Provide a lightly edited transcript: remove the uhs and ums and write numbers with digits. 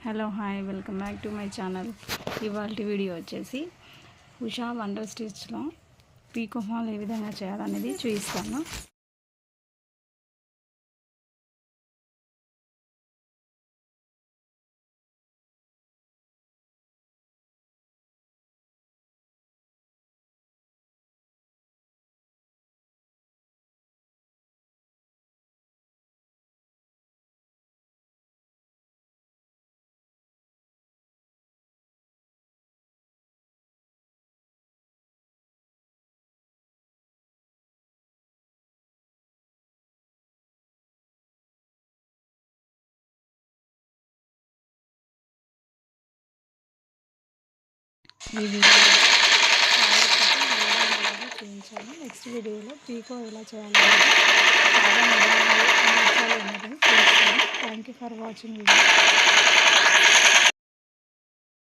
Hello hi welcome back to my channel. ఇవాళ video వచ్చేసి Usha wonder స్టిచ్లో పీకో fall ఏ విధంగా చేయాలనేది చూపిస్తాను. ఈ వీడియోలో చూపించాను. నెక్స్ట్ వీడియోలో పీకో ఎలా చేయాలనేది చాలా చూపిస్తాను. Thank you for watching video.